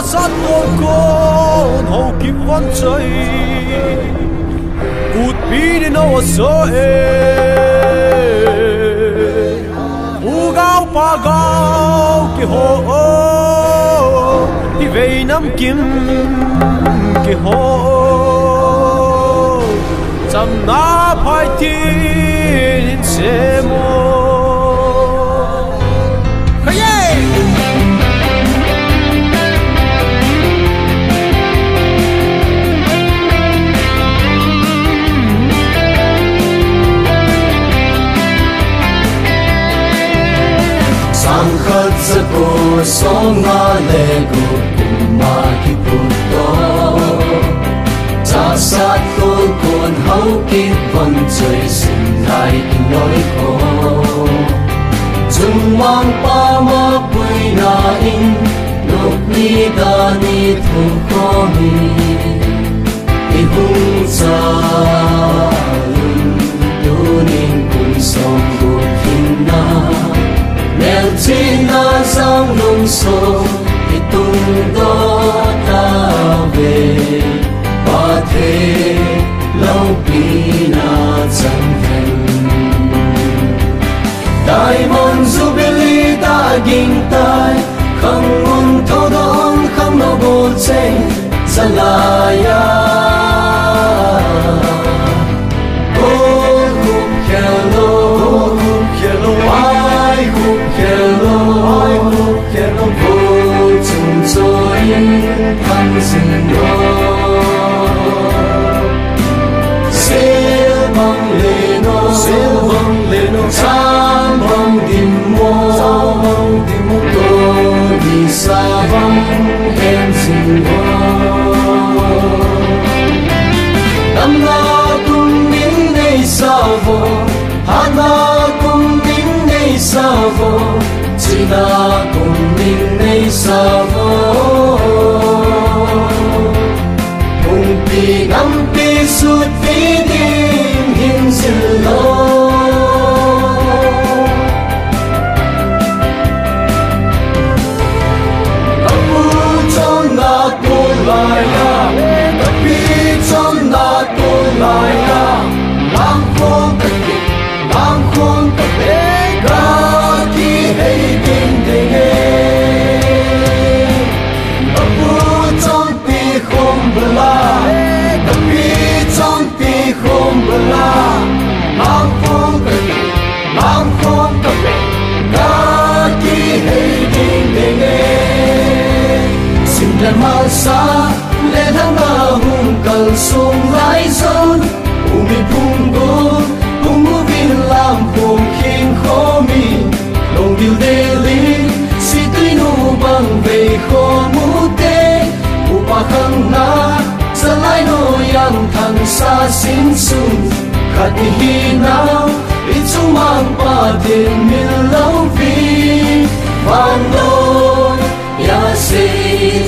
sát con hầu kịp con chơi cụt bí đến đâu sợ u gao pa gao ki ho đi về năm kim ki ho chăm na phải tin sẽ mô khát giấc cô sống ngã lệ cô cùng mà khi phút đó cha sát cô còn hậu kịp vẫn chơi sinh lại tình nói cô chung mang pa ma quỳ na in lúc ni ta ni thu có mi đi hung cha tu nên cùng sống buồn kinh na nèo trên na giang nông sông thì tung đó ta về và thế lâu bị na chẳng thành đại môn jubilee ta ging tai không muốn thâu đón không đâu vô tranh ra lại thân sinh đó sẽ vang lên nó sáng vang tìm mua tôi đi xa vắng em sinh đó năm na cùng đến đây sao vô hát na cùng đến đây sao vô chỉ ta cùng đến đây sao vô vì ngắm đi suốt vì đêm hình dữ lo ngắm mưa trong na cô lại ngắm đi trong na cô lại làm khôn tất cả cả khi hay tin để nghe ngắm mưa trong ti không bờ không bela mang khôn tập cả kỳ hay đình để nghe xin đàn mang xa lên thang na hùng cần sung lại sơn umi phung đô umi vin làm phùng khiến khó mi lòng điều đề lý si tuy nu bằng về khó mu tê upa khang na sa lai no yang thang sa sin sun khát hi nào ít chung mang pa tiền miền lâu vi vang đôi ya se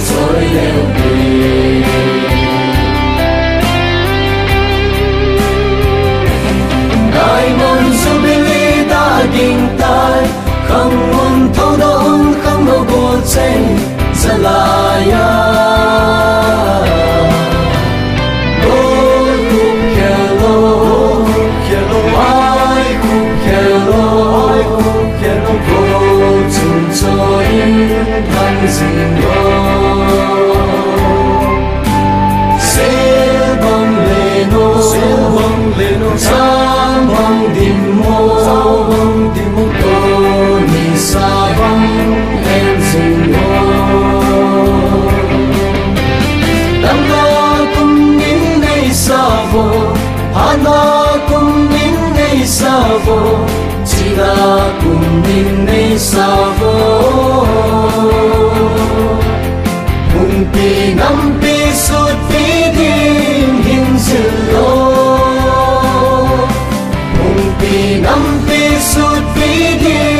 trôi leo về đại môn jubilee ta ging tai không muốn thâu đón không đâu vô tranh ra lại thân sinh đó sẽ vang lên nó sáng vang tìm mua tôi đi xa vắng em sinh đó đam na cùng những ngày xa vô hát na cùng những ngày xa vô chỉ là cùng những ngày xa vô vì ngắm đi suốt vì đêm hình dữ lo vì ngắm đi suốt vì đêm